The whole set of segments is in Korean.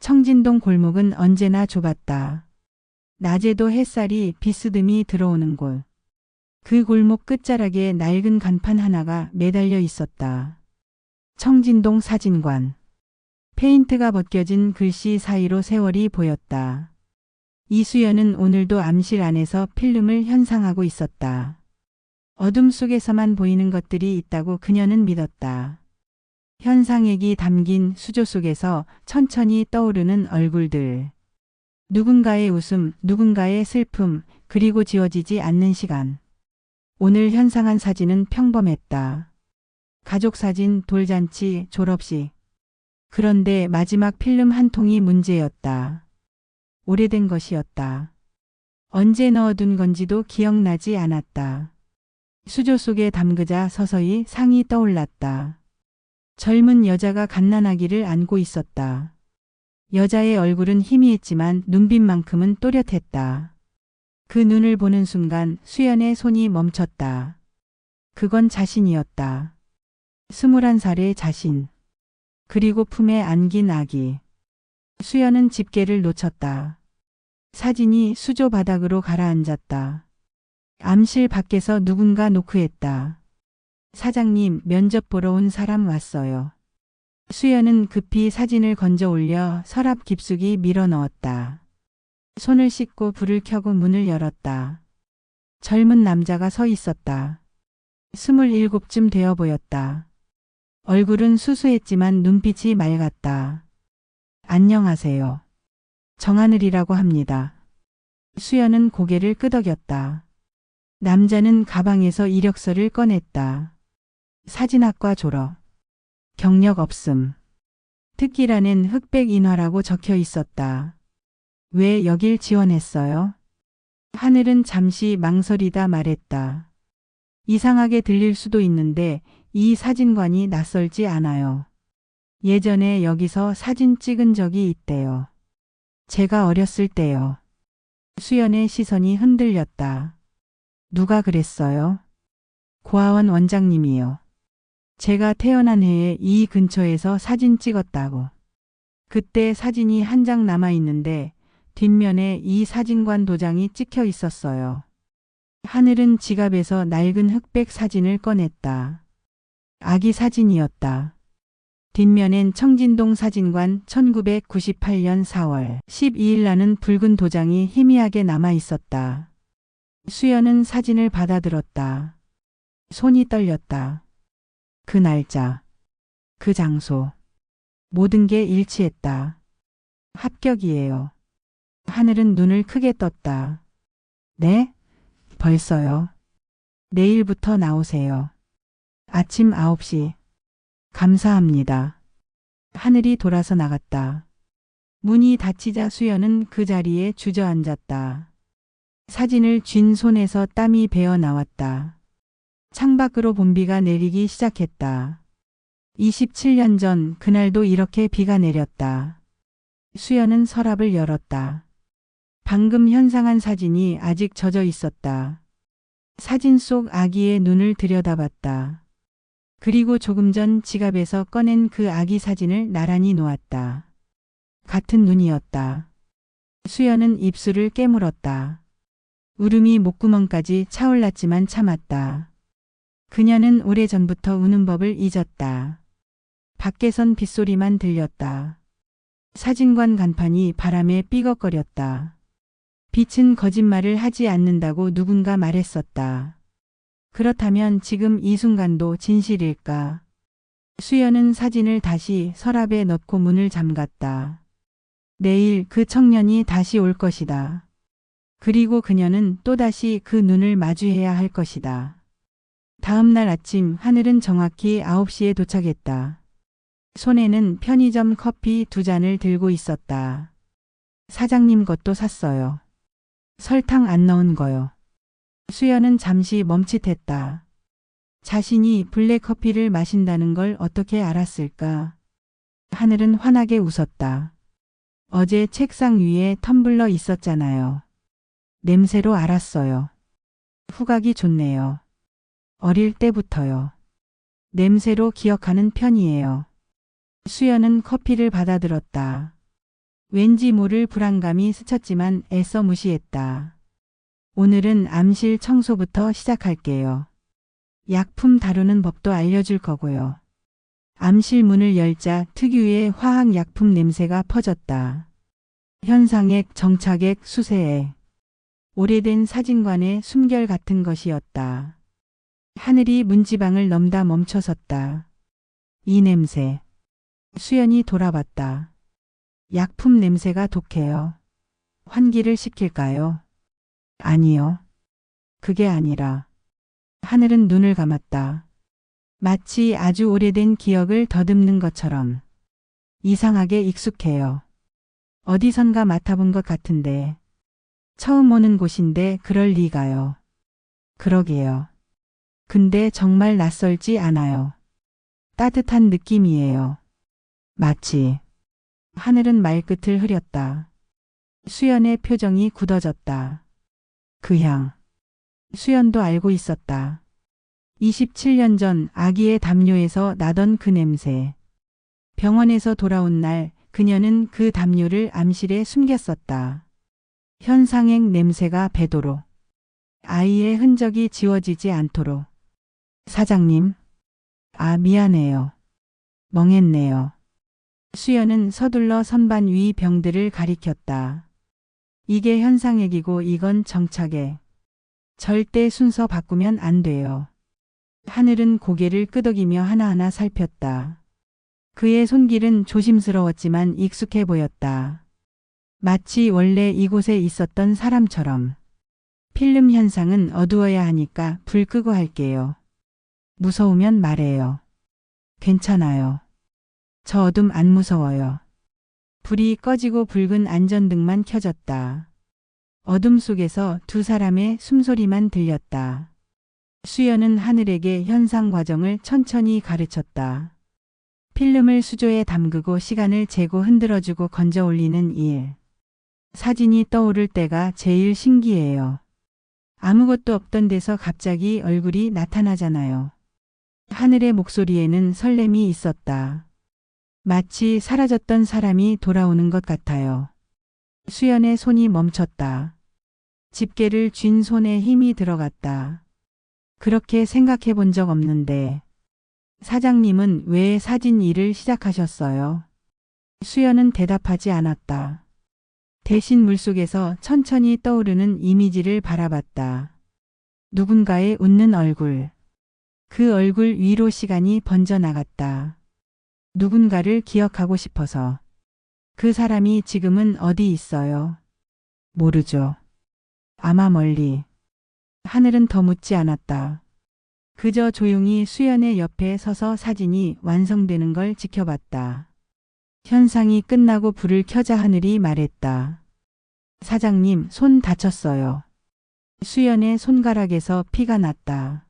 청진동 골목은 언제나 좁았다. 낮에도 햇살이 비스듬히 들어오는 곳. 그 골목 끝자락에 낡은 간판 하나가 매달려 있었다. 청진동 사진관. 페인트가 벗겨진 글씨 사이로 세월이 보였다. 이수연은 오늘도 암실 안에서 필름을 현상하고 있었다. 어둠 속에서만 보이는 것들이 있다고 그녀는 믿었다. 현상액이 담긴 수조 속에서 천천히 떠오르는 얼굴들. 누군가의 웃음, 누군가의 슬픔, 그리고 지워지지 않는 시간. 오늘 현상한 사진은 평범했다. 가족 사진, 돌잔치, 졸업식. 그런데 마지막 필름 한 통이 문제였다. 오래된 것이었다. 언제 넣어둔 건지도 기억나지 않았다. 수조 속에 담그자 서서히 상이 떠올랐다. 젊은 여자가 갓난아기를 안고 있었다. 여자의 얼굴은 희미했지만 눈빛만큼은 또렷했다. 그 눈을 보는 순간 수연의 손이 멈췄다. 그건 자신이었다. 21살의 자신. 그리고 품에 안긴 아기. 수연은 집게를 놓쳤다. 사진이 수조 바닥으로 가라앉았다. 암실 밖에서 누군가 노크했다. 사장님, 면접 보러 온 사람 왔어요. 수연은 급히 사진을 건져 올려 서랍 깊숙이 밀어 넣었다. 손을 씻고 불을 켜고 문을 열었다. 젊은 남자가 서 있었다. 27쯤 되어 보였다. 얼굴은 수수했지만 눈빛이 맑았다. 안녕하세요. 정하늘이라고 합니다. 수연은 고개를 끄덕였다. 남자는 가방에서 이력서를 꺼냈다. 사진학과 졸업. 경력 없음. 특기란엔 흑백 인화라고 적혀 있었다. 왜 여길 지원했어요? 하늘은 잠시 망설이다 말했다. 이상하게 들릴 수도 있는데 이 사진관이 낯설지 않아요. 예전에 여기서 사진 찍은 적이 있대요. 제가 어렸을 때요. 수연의 시선이 흔들렸다. 누가 그랬어요? 고아원 원장님이요. 제가 태어난 해에 이 근처에서 사진 찍었다고. 그때 사진이 한 장 남아 있는데 뒷면에 이 사진관 도장이 찍혀 있었어요. 하늘은 지갑에서 낡은 흑백 사진을 꺼냈다. 아기 사진이었다. 뒷면엔 청진동 사진관 1998년 4월 12일라는 붉은 도장이 희미하게 남아 있었다. 수연은 사진을 받아들었다. 손이 떨렸다. 그 날짜, 그 장소, 모든 게 일치했다. 합격이에요. 하늘은 눈을 크게 떴다. 네? 벌써요? 내일부터 나오세요. 아침 9시. 감사합니다. 하늘이 돌아서 나갔다. 문이 닫히자 수연은 그 자리에 주저앉았다. 사진을 쥔 손에서 땀이 배어 나왔다. 창밖으로 봄비가 내리기 시작했다. 27년 전 그날도 이렇게 비가 내렸다. 수연은 서랍을 열었다. 방금 현상한 사진이 아직 젖어 있었다. 사진 속 아기의 눈을 들여다봤다. 그리고 조금 전 지갑에서 꺼낸 그 아기 사진을 나란히 놓았다. 같은 눈이었다. 수연은 입술을 깨물었다. 울음이 목구멍까지 차올랐지만 참았다. 그녀는 오래전부터 우는 법을 잊었다. 밖에선 빗소리만 들렸다. 사진관 간판이 바람에 삐걱거렸다. 빛은 거짓말을 하지 않는다고 누군가 말했었다. 그렇다면 지금 이 순간도 진실일까? 수연은 사진을 다시 서랍에 넣고 문을 잠갔다. 내일 그 청년이 다시 올 것이다. 그리고 그녀는 또다시 그 눈을 마주해야 할 것이다. 다음 날 아침 하늘은 정확히 9시에 도착했다. 손에는 편의점 커피 2잔을 들고 있었다. 사장님 것도 샀어요. 설탕 안 넣은 거요. 수연은 잠시 멈칫했다. 자신이 블랙커피를 마신다는 걸 어떻게 알았을까? 하늘은 환하게 웃었다. 어제 책상 위에 텀블러 있었잖아요. 냄새로 알았어요. 후각이 좋네요. 어릴 때부터요. 냄새로 기억하는 편이에요. 수연은 커피를 받아들었다. 왠지 모를 불안감이 스쳤지만 애써 무시했다. 오늘은 암실 청소부터 시작할게요. 약품 다루는 법도 알려줄 거고요. 암실 문을 열자 특유의 화학약품 냄새가 퍼졌다. 현상액, 정착액, 수세액. 오래된 사진관의 숨결 같은 것이었다. 하늘이 문지방을 넘다 멈춰섰다. 이 냄새. 수연이 돌아봤다. 약품 냄새가 독해요. 환기를 시킬까요? 아니요. 그게 아니라. 하늘은 눈을 감았다. 마치 아주 오래된 기억을 더듬는 것처럼. 이상하게 익숙해요. 어디선가 맡아본 것 같은데. 처음 오는 곳인데 그럴 리가요. 그러게요. 근데 정말 낯설지 않아요. 따뜻한 느낌이에요. 마치. 하늘은 말끝을 흐렸다. 수연의 표정이 굳어졌다. 그 향. 수연도 알고 있었다. 27년 전 아기의 담요에서 나던 그 냄새. 병원에서 돌아온 날 그녀는 그 담요를 암실에 숨겼었다. 현상액 냄새가 배도록. 아이의 흔적이 지워지지 않도록. 사장님. 아, 미안해요. 멍했네요. 수연은 서둘러 선반 위 병들을 가리켰다. 이게 현상액이고 이건 정착액. 절대 순서 바꾸면 안 돼요. 하늘은 고개를 끄덕이며 하나하나 살폈다. 그의 손길은 조심스러웠지만 익숙해 보였다. 마치 원래 이곳에 있었던 사람처럼. 필름 현상은 어두워야 하니까 불 끄고 할게요. 무서우면 말해요. 괜찮아요. 저 어둠 안 무서워요. 불이 꺼지고 붉은 안전등만 켜졌다. 어둠 속에서 두 사람의 숨소리만 들렸다. 수연은 하늘에게 현상 과정을 천천히 가르쳤다. 필름을 수조에 담그고 시간을 재고 흔들어주고 건져 올리는 일. 사진이 떠오를 때가 제일 신기해요. 아무것도 없던 데서 갑자기 얼굴이 나타나잖아요. 하늘의 목소리에는 설렘이 있었다. 마치 사라졌던 사람이 돌아오는 것 같아요. 수연의 손이 멈췄다. 집게를 쥔 손에 힘이 들어갔다. 그렇게 생각해 본 적 없는데. 사장님은 왜 사진 일을 시작하셨어요? 수연은 대답하지 않았다. 대신 물속에서 천천히 떠오르는 이미지를 바라봤다. 누군가의 웃는 얼굴. 그 얼굴 위로 시간이 번져나갔다. 누군가를 기억하고 싶어서. 그 사람이 지금은 어디 있어요? 모르죠. 아마 멀리. 하늘은 더 묻지 않았다. 그저 조용히 수연의 옆에 서서 사진이 완성되는 걸 지켜봤다. 현상이 끝나고 불을 켜자 하늘이 말했다. 사장님, 손 다쳤어요. 수연의 손가락에서 피가 났다.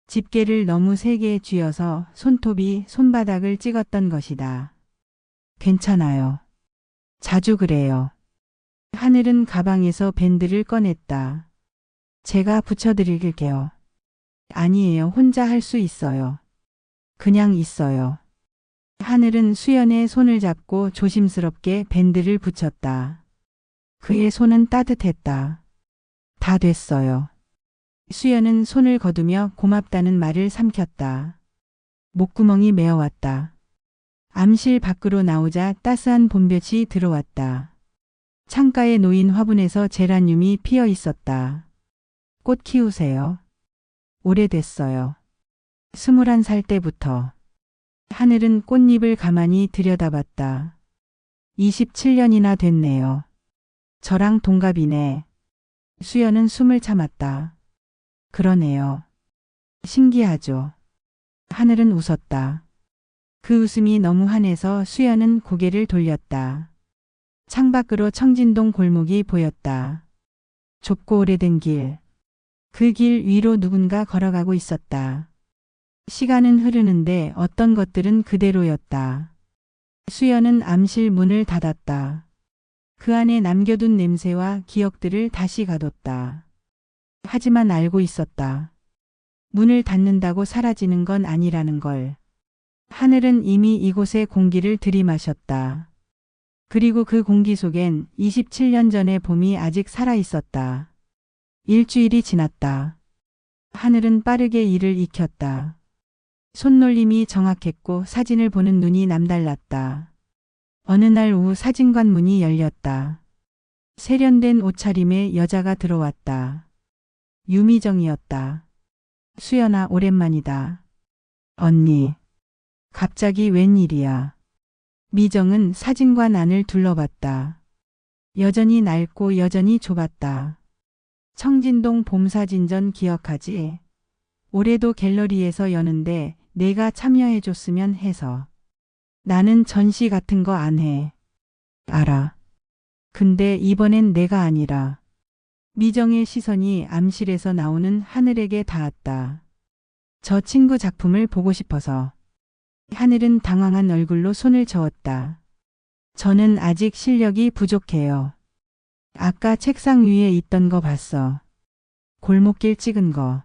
집게를 너무 세게 쥐어서 손톱이 손바닥을 찍었던 것이다. 괜찮아요. 자주 그래요. 하늘은 가방에서 밴드를 꺼냈다. 제가 붙여드릴게요. 아니에요. 혼자 할 수 있어요. 그냥 있어요. 하늘은 수연의 손을 잡고 조심스럽게 밴드를 붙였다. 그의 손은 따뜻했다. 다 됐어요. 수연은 손을 거두며 고맙다는 말을 삼켰다. 목구멍이 메어왔다. 암실 밖으로 나오자 따스한 봄볕이 들어왔다. 창가에 놓인 화분에서 제라늄이 피어 있었다. 꽃 키우세요? 오래됐어요. 21살 때부터. 하늘은 꽃잎을 가만히 들여다봤다. 27년이나 됐네요. 저랑 동갑이네. 수연은 숨을 참았다. 그러네요. 신기하죠. 하늘은 웃었다. 그 웃음이 너무 환해서 수연은 고개를 돌렸다. 창밖으로 청진동 골목이 보였다. 좁고 오래된 길. 그 길 위로 누군가 걸어가고 있었다. 시간은 흐르는데 어떤 것들은 그대로였다. 수연은 암실 문을 닫았다. 그 안에 남겨둔 냄새와 기억들을 다시 가뒀다. 하지만 알고 있었다. 문을 닫는다고 사라지는 건 아니라는 걸. 하늘은 이미 이곳의 공기를 들이마셨다. 그리고 그 공기 속엔 27년 전의 봄이 아직 살아 있었다. 일주일이 지났다. 하늘은 빠르게 이를 익혔다. 손놀림이 정확했고 사진을 보는 눈이 남달랐다. 어느 날 오후 사진관 문이 열렸다. 세련된 옷차림의 여자가 들어왔다. 유미정이었다. 수연아, 오랜만이다. 언니. 갑자기 웬일이야. 미정은 사진관 안을 둘러봤다. 여전히 낡고 여전히 좁았다. 청진동 봄사진전 기억하지? 올해도 갤러리에서 여는데 내가 참여해줬으면 해서. 나는 전시 같은 거 안 해. 알아. 근데 이번엔 내가 아니라. 미정의 시선이 암실에서 나오는 하늘에게 닿았다. 저 친구 작품을 보고 싶어서. 하늘은 당황한 얼굴로 손을 저었다. 저는 아직 실력이 부족해요. 아까 책상 위에 있던 거 봤어. 골목길 찍은 거.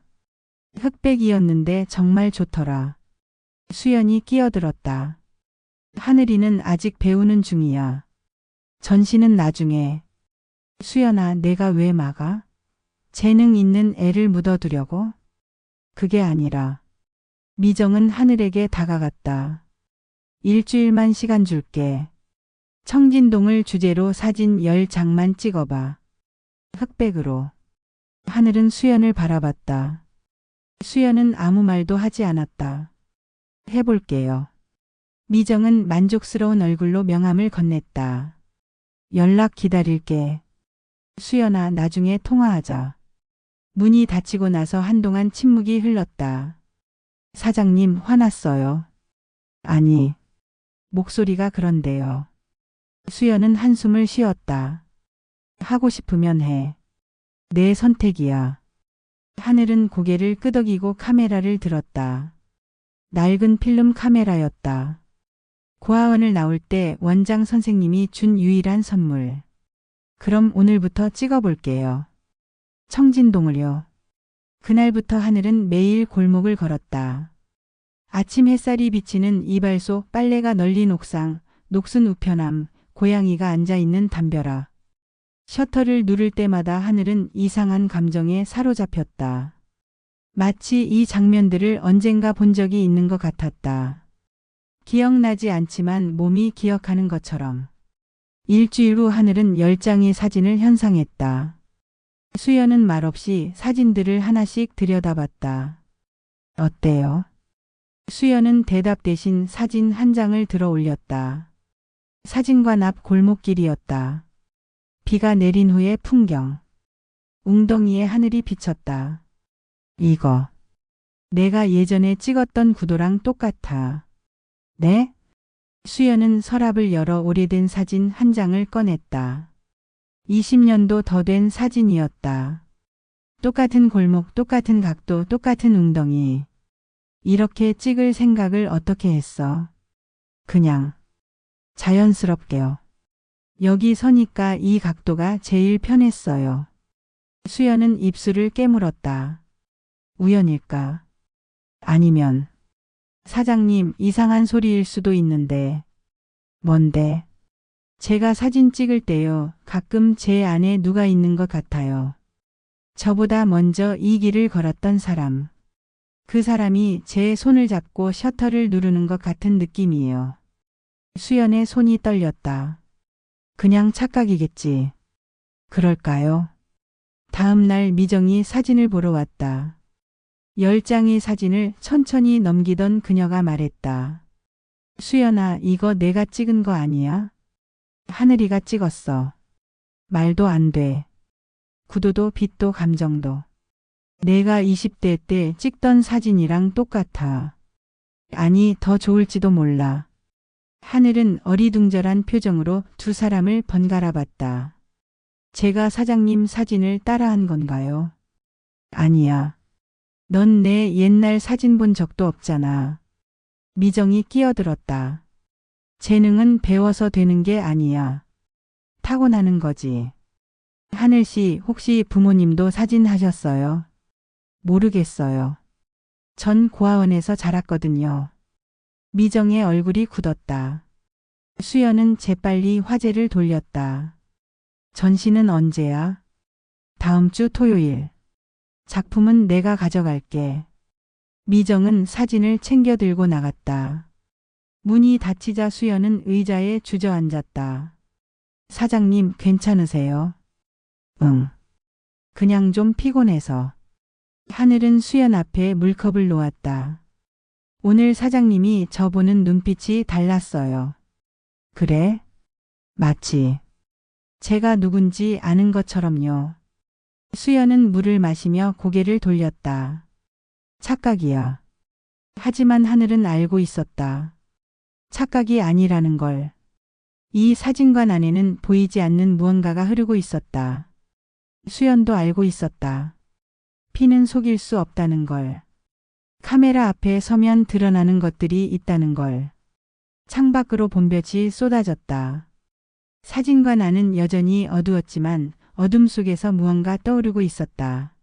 흑백이었는데 정말 좋더라. 수연이 끼어들었다. 하늘이는 아직 배우는 중이야. 전시는 나중에. 수연아, 내가 왜 막아? 재능 있는 애를 묻어두려고? 그게 아니라. 미정은 하늘에게 다가갔다. 일주일만 시간 줄게. 청진동을 주제로 사진 10장만 찍어봐. 흑백으로. 하늘은 수연을 바라봤다. 수연은 아무 말도 하지 않았다. 해볼게요. 미정은 만족스러운 얼굴로 명함을 건넸다. 연락 기다릴게. 수연아, 나중에 통화하자. 문이 닫히고 나서 한동안 침묵이 흘렀다. 사장님, 화났어요. 아니. 목소리가 그런데요. 수연은 한숨을 쉬었다. 하고 싶으면 해. 내 선택이야. 하늘은 고개를 끄덕이고 카메라를 들었다. 낡은 필름 카메라였다. 고아원을 나올 때 원장 선생님이 준 유일한 선물. 그럼 오늘부터 찍어볼게요. 청진동을요. 그날부터 하늘은 매일 골목을 걸었다. 아침 햇살이 비치는 이발소, 빨래가 널린 옥상, 녹슨 우편함, 고양이가 앉아있는 담벼락. 셔터를 누를 때마다 하늘은 이상한 감정에 사로잡혔다. 마치 이 장면들을 언젠가 본 적이 있는 것 같았다. 기억나지 않지만 몸이 기억하는 것처럼. 일주일 후 하늘은 10장의 사진을 현상했다. 수연은 말없이 사진들을 하나씩 들여다봤다. 어때요? 수연은 대답 대신 사진 한 장을 들어 올렸다. 사진관 앞 골목길이었다. 비가 내린 후의 풍경. 웅덩이에 하늘이 비쳤다. 이거. 내가 예전에 찍었던 구도랑 똑같아. 네? 수연은 서랍을 열어 오래된 사진 한 장을 꺼냈다. 20년도 더 된 사진이었다. 똑같은 골목, 똑같은 각도, 똑같은 웅덩이. 이렇게 찍을 생각을 어떻게 했어? 그냥. 자연스럽게요. 여기 서니까 이 각도가 제일 편했어요. 수연은 입술을 깨물었다. 우연일까? 아니면 사장님, 이상한 소리일 수도 있는데. 뭔데? 제가 사진 찍을 때요, 가끔 제 안에 누가 있는 것 같아요. 저보다 먼저 이 길을 걸었던 사람. 그 사람이 제 손을 잡고 셔터를 누르는 것 같은 느낌이에요. 수연의 손이 떨렸다. 그냥 착각이겠지. 그럴까요? 다음 날 미정이 사진을 보러 왔다. 10장의 사진을 천천히 넘기던 그녀가 말했다. 수연아, 이거 내가 찍은 거 아니야? 하늘이가 찍었어. 말도 안 돼. 구도도 빛도 감정도. 내가 20대 때 찍던 사진이랑 똑같아. 아니, 더 좋을지도 몰라. 하늘은 어리둥절한 표정으로 두 사람을 번갈아 봤다. 제가 사장님 사진을 따라한 건가요? 아니야. 넌 내 옛날 사진 본 적도 없잖아. 미정이 끼어들었다. 재능은 배워서 되는 게 아니야. 타고나는 거지. 하늘 씨, 혹시 부모님도 사진 하셨어요? 모르겠어요. 전 고아원에서 자랐거든요. 미정의 얼굴이 굳었다. 수연은 재빨리 화제를 돌렸다. 전시는 언제야? 다음 주 토요일. 작품은 내가 가져갈게. 미정은 사진을 챙겨 들고 나갔다. 문이 닫히자 수연은 의자에 주저앉았다. 사장님, 괜찮으세요? 응. 그냥 좀 피곤해서. 하늘은 수연 앞에 물컵을 놓았다. 오늘 사장님이 저 보는 눈빛이 달랐어요. 그래? 마치 제가 누군지 아는 것처럼요. 수연은 물을 마시며 고개를 돌렸다. 착각이야. 하지만 하늘은 알고 있었다. 착각이 아니라는 걸. 이 사진관 안에는 보이지 않는 무언가가 흐르고 있었다. 수연도 알고 있었다. 피는 속일 수 없다는 걸. 카메라 앞에 서면 드러나는 것들이 있다는 걸. 창밖으로 봄볕이 쏟아졌다. 사진관 안은 여전히 어두웠지만 어둠 속에서 무언가 떠오르고 있었다.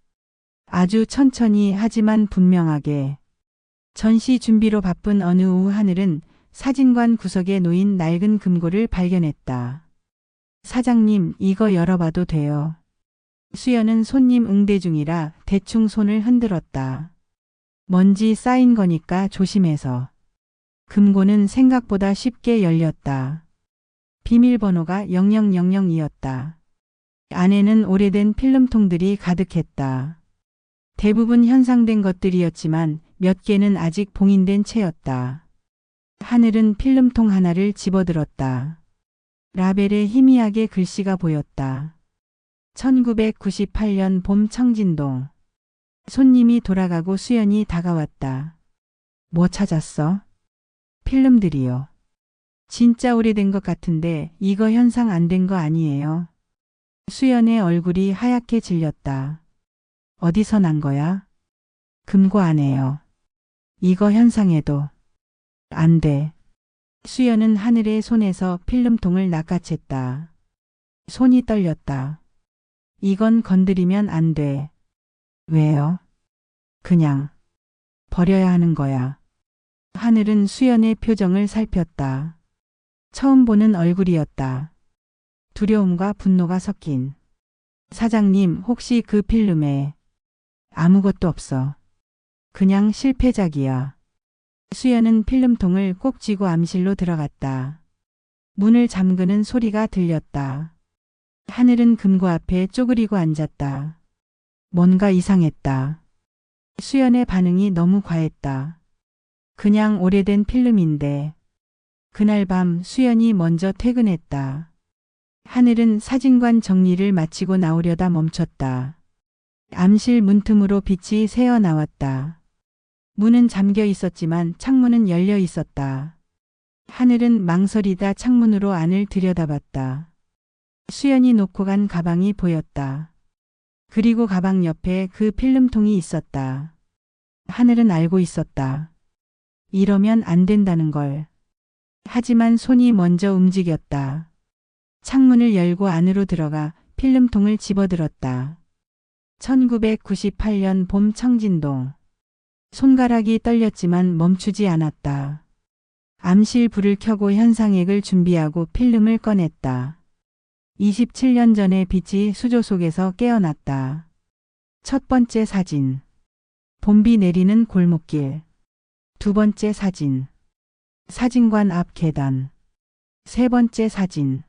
아주 천천히 하지만 분명하게. 전시 준비로 바쁜 어느 오후 하늘은 사진관 구석에 놓인 낡은 금고를 발견했다. 사장님, 이거 열어봐도 돼요. 수연은 손님 응대 중이라 대충 손을 흔들었다. 먼지 쌓인 거니까 조심해서. 금고는 생각보다 쉽게 열렸다. 비밀번호가 0000이었다. 안에는 오래된 필름통들이 가득했다. 대부분 현상된 것들이었지만 몇 개는 아직 봉인된 채였다. 하늘은 필름통 하나를 집어들었다. 라벨에 희미하게 글씨가 보였다. 1998년 봄 청진동. 손님이 돌아가고 수연이 다가왔다. 뭐 찾았어? 필름들이요. 진짜 오래된 것 같은데 이거 현상 안 된 거 아니에요? 수연의 얼굴이 하얗게 질렸다. 어디서 난 거야? 금고 안에요. 이거 현상해도 안 돼. 수연은 하늘의 손에서 필름통을 낚아챘다. 손이 떨렸다. 이건 건드리면 안 돼. 왜요? 그냥 버려야 하는 거야. 하늘은 수연의 표정을 살폈다. 처음 보는 얼굴이었다. 두려움과 분노가 섞인. 사장님, 혹시 그 필름에 아무것도 없어. 그냥 실패작이야. 수연은 필름통을 꼭 쥐고 암실로 들어갔다. 문을 잠그는 소리가 들렸다. 하늘은 금고 앞에 쪼그리고 앉았다. 뭔가 이상했다. 수연의 반응이 너무 과했다. 그냥 오래된 필름인데. 그날 밤 수연이 먼저 퇴근했다. 하늘은 사진관 정리를 마치고 나오려다 멈췄다. 암실 문틈으로 빛이 새어 나왔다. 문은 잠겨 있었지만 창문은 열려 있었다. 하늘은 망설이다 창문으로 안을 들여다봤다. 수연이 놓고 간 가방이 보였다. 그리고 가방 옆에 그 필름통이 있었다. 하늘은 알고 있었다. 이러면 안 된다는 걸. 하지만 손이 먼저 움직였다. 창문을 열고 안으로 들어가 필름통을 집어들었다. 1998년 봄 청진동. 손가락이 떨렸지만 멈추지 않았다. 암실 불을 켜고 현상액을 준비하고 필름을 꺼냈다. 27년 전의 빛이 수조 속에서 깨어났다. 첫 번째 사진. 봄비 내리는 골목길. 두 번째 사진. 사진관 앞 계단. 세 번째 사진.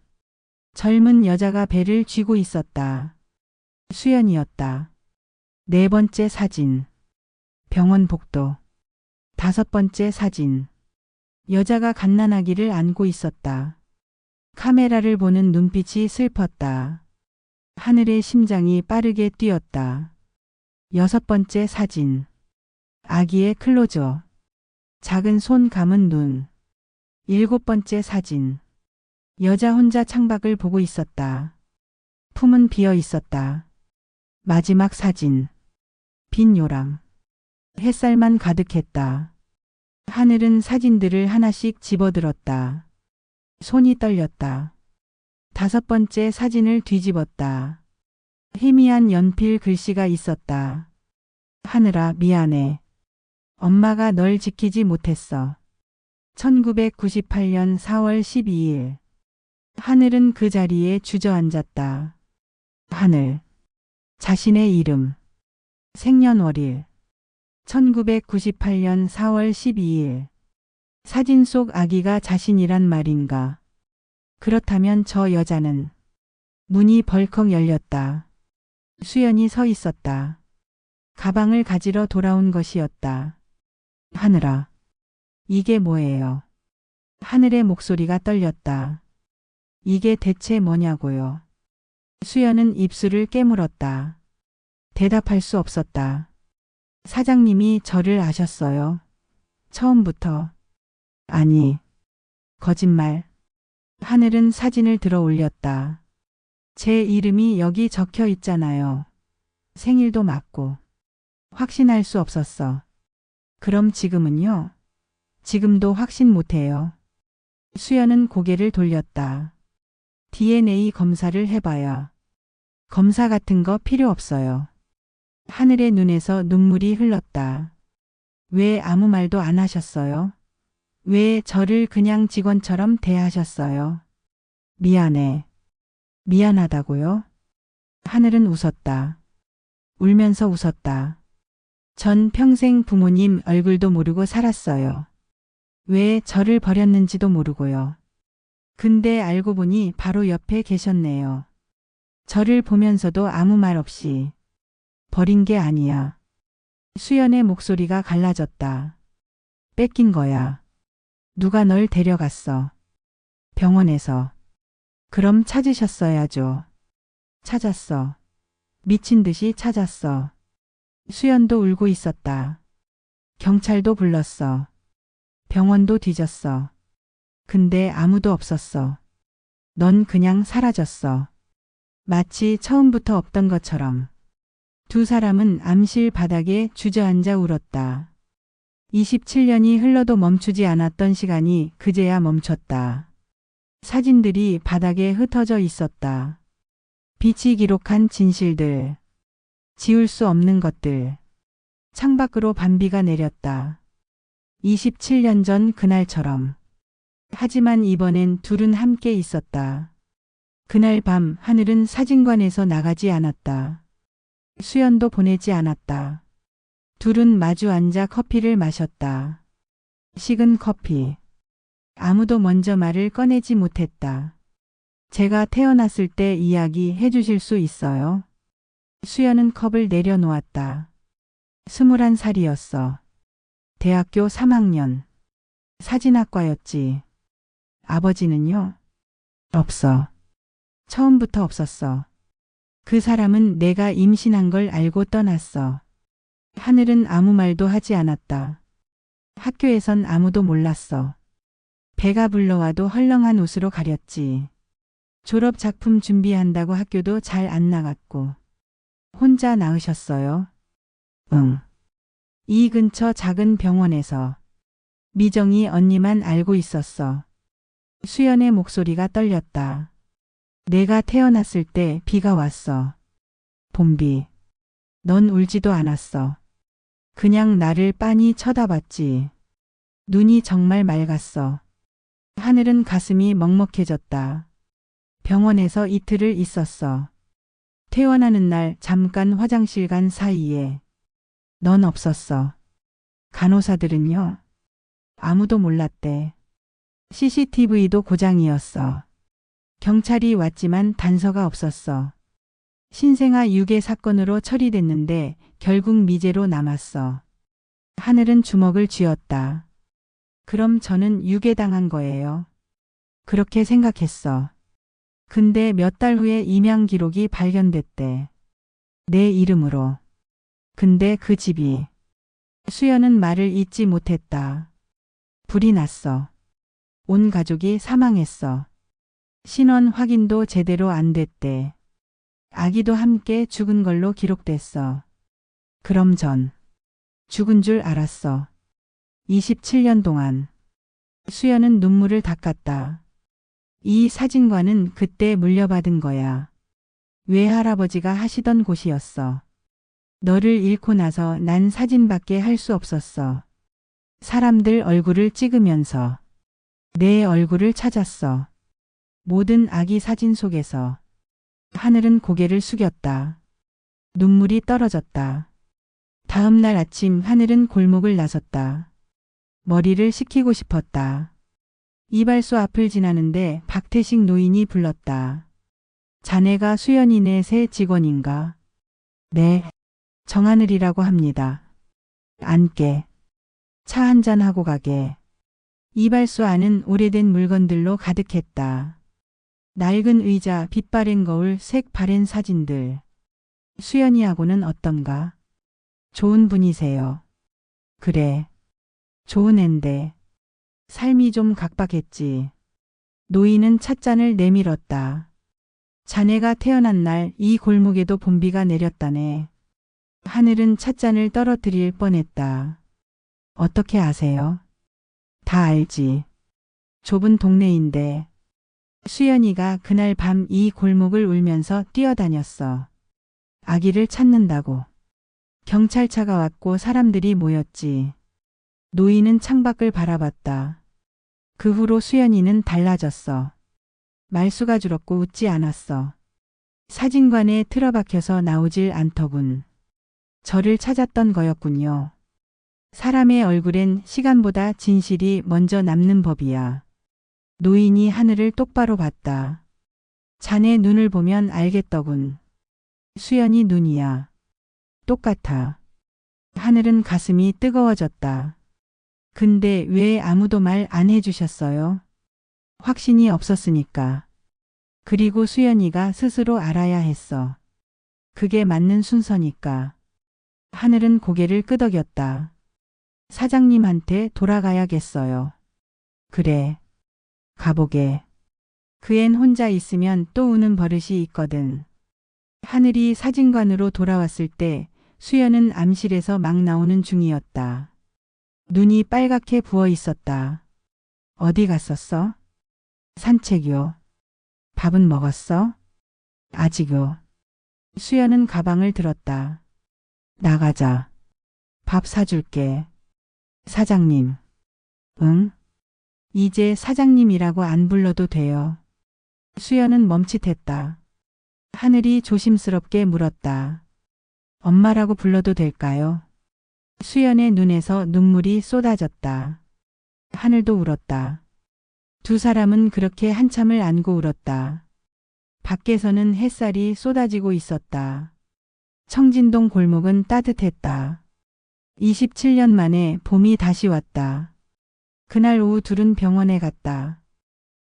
젊은 여자가 배를 쥐고 있었다. 수연이었다. 네 번째 사진. 병원 복도. 다섯 번째 사진. 여자가 갓난아기를 안고 있었다. 카메라를 보는 눈빛이 슬펐다. 하늘의 심장이 빠르게 뛰었다. 여섯 번째 사진. 아기의 클로즈업. 작은 손 감은 눈. 일곱 번째 사진. 여자 혼자 창밖을 보고 있었다. 품은 비어 있었다. 마지막 사진. 빈 요람. 햇살만 가득했다. 하늘은 사진들을 하나씩 집어들었다. 손이 떨렸다. 다섯 번째 사진을 뒤집었다. 희미한 연필 글씨가 있었다. 하늘아, 미안해. 엄마가 널 지키지 못했어. 1998년 4월 12일. 하늘은 그 자리에 주저앉았다. 하늘. 자신의 이름. 생년월일. 1998년 4월 12일. 사진 속 아기가 자신이란 말인가? 그렇다면 저 여자는? 문이 벌컥 열렸다. 수연이 서 있었다. 가방을 가지러 돌아온 것이었다. 하늘아. 이게 뭐예요? 하늘의 목소리가 떨렸다. 이게 대체 뭐냐고요? 수연은 입술을 깨물었다. 대답할 수 없었다. 사장님이 저를 아셨어요? 처음부터. 아니. 거짓말. 하늘은 사진을 들어 올렸다. 제 이름이 여기 적혀 있잖아요. 생일도 맞고. 확신할 수 없었어. 그럼 지금은요? 지금도 확신 못해요. 수연은 고개를 돌렸다. DNA 검사를 해봐야. 검사 같은 거 필요 없어요. 하늘의 눈에서 눈물이 흘렀다. 왜 아무 말도 안 하셨어요? 왜 저를 그냥 직원처럼 대하셨어요? 미안해. 미안하다고요? 하늘은 웃었다. 울면서 웃었다. 전 평생 부모님 얼굴도 모르고 살았어요. 왜 저를 버렸는지도 모르고요. 근데 알고 보니 바로 옆에 계셨네요. 저를 보면서도 아무 말 없이. 버린 게 아니야. 수연의 목소리가 갈라졌다. 뺏긴 거야. 누가 널 데려갔어. 병원에서. 그럼 찾으셨어야죠. 찾았어. 미친 듯이 찾았어. 수연도 울고 있었다. 경찰도 불렀어. 병원도 뒤졌어. 근데 아무도 없었어. 넌 그냥 사라졌어. 마치 처음부터 없던 것처럼. 두 사람은 암실 바닥에 주저앉아 울었다. 27년이 흘러도 멈추지 않았던 시간이 그제야 멈췄다. 사진들이 바닥에 흩어져 있었다. 빛이 기록한 진실들. 지울 수 없는 것들. 창밖으로 밤비가 내렸다. 27년 전 그날처럼. 하지만 이번엔 둘은 함께 있었다. 그날 밤 하늘은 사진관에서 나가지 않았다. 수연도 보내지 않았다. 둘은 마주 앉아 커피를 마셨다. 식은 커피. 아무도 먼저 말을 꺼내지 못했다. 제가 태어났을 때 이야기 해주실 수 있어요? 수연은 컵을 내려놓았다. 21살이었어. 대학교 3학년. 사진학과였지. 아버지는요? 없어. 처음부터 없었어. 그 사람은 내가 임신한 걸 알고 떠났어. 하늘은 아무 말도 하지 않았다. 학교에선 아무도 몰랐어. 배가 불러와도 헐렁한 옷으로 가렸지. 졸업 작품 준비한다고 학교도 잘 안 나갔고. 혼자 낳으셨어요? 응. 이 근처 작은 병원에서. 미정이 언니만 알고 있었어. 수연의 목소리가 떨렸다. 내가 태어났을 때 비가 왔어. 봄비. 넌 울지도 않았어. 그냥 나를 빤히 쳐다봤지. 눈이 정말 맑았어. 하늘은 가슴이 먹먹해졌다. 병원에서 이틀을 있었어. 퇴원하는 날 잠깐 화장실 간 사이에. 넌 없었어. 간호사들은요? 아무도 몰랐대. CCTV도 고장이었어. 경찰이 왔지만 단서가 없었어. 신생아 유괴 사건으로 처리됐는데 결국 미제로 남았어. 하늘은 주먹을 쥐었다. 그럼 저는 유괴당한 거예요. 그렇게 생각했어. 근데 몇 달 후에 임양 기록이 발견됐대. 내 이름으로. 근데 그 집이. 수연은 말을 잇지 못했다. 불이 났어. 온 가족이 사망했어. 신원 확인도 제대로 안 됐대. 아기도 함께 죽은 걸로 기록됐어. 그럼 전 죽은 줄 알았어. 27년 동안. 수연은 눈물을 닦았다. 이 사진관은 그때 물려받은 거야. 외할아버지가 하시던 곳이었어. 너를 잃고 나서 난 사진밖에 할 수 없었어. 사람들 얼굴을 찍으면서. 내 얼굴을 찾았어. 모든 아기 사진 속에서. 하늘은 고개를 숙였다. 눈물이 떨어졌다. 다음 날 아침 하늘은 골목을 나섰다. 머리를 식히고 싶었다. 이발소 앞을 지나는데 박태식 노인이 불렀다. 자네가 수연이네 새 직원인가? 네. 정하늘이라고 합니다. 앉게. 차 한잔 하고 가게. 이발소 안은 오래된 물건들로 가득했다. 낡은 의자, 빛바랜 거울, 색 바랜 사진들. 수연이하고는 어떤가? 좋은 분이세요. 그래. 좋은 앤데. 삶이 좀 각박했지. 노인은 찻잔을 내밀었다. 자네가 태어난 날 이 골목에도 봄비가 내렸다네. 하늘은 찻잔을 떨어뜨릴 뻔했다. 어떻게 아세요? 다 알지. 좁은 동네인데. 수연이가 그날 밤 이 골목을 울면서 뛰어다녔어. 아기를 찾는다고. 경찰차가 왔고 사람들이 모였지. 노인은 창밖을 바라봤다. 그 후로 수연이는 달라졌어. 말수가 줄었고 웃지 않았어. 사진관에 틀어박혀서 나오질 않더군. 저를 찾았던 거였군요. 사람의 얼굴엔 시간보다 진실이 먼저 남는 법이야. 노인이 하늘을 똑바로 봤다. 자네 눈을 보면 알겠더군. 수연이 눈이야. 똑같아. 하늘은 가슴이 뜨거워졌다. 근데 왜 아무도 말 안 해주셨어요? 확신이 없었으니까. 그리고 수연이가 스스로 알아야 했어. 그게 맞는 순서니까. 하늘은 고개를 끄덕였다. 사장님한테 돌아가야겠어요. 그래. 가보게. 그 앤 혼자 있으면 또 우는 버릇이 있거든. 하늘이 사진관으로 돌아왔을 때 수연은 암실에서 막 나오는 중이었다. 눈이 빨갛게 부어 있었다. 어디 갔었어? 산책요. 밥은 먹었어? 아직요. 수연은 가방을 들었다. 나가자. 밥 사줄게. 사장님. 응? 이제 사장님이라고 안 불러도 돼요. 수연은 멈칫했다. 하늘이 조심스럽게 물었다. 엄마라고 불러도 될까요? 수연의 눈에서 눈물이 쏟아졌다. 하늘도 울었다. 두 사람은 그렇게 한참을 안고 울었다. 밖에서는 햇살이 쏟아지고 있었다. 청진동 골목은 따뜻했다. 27년 만에 봄이 다시 왔다. 그날 오후 둘은 병원에 갔다.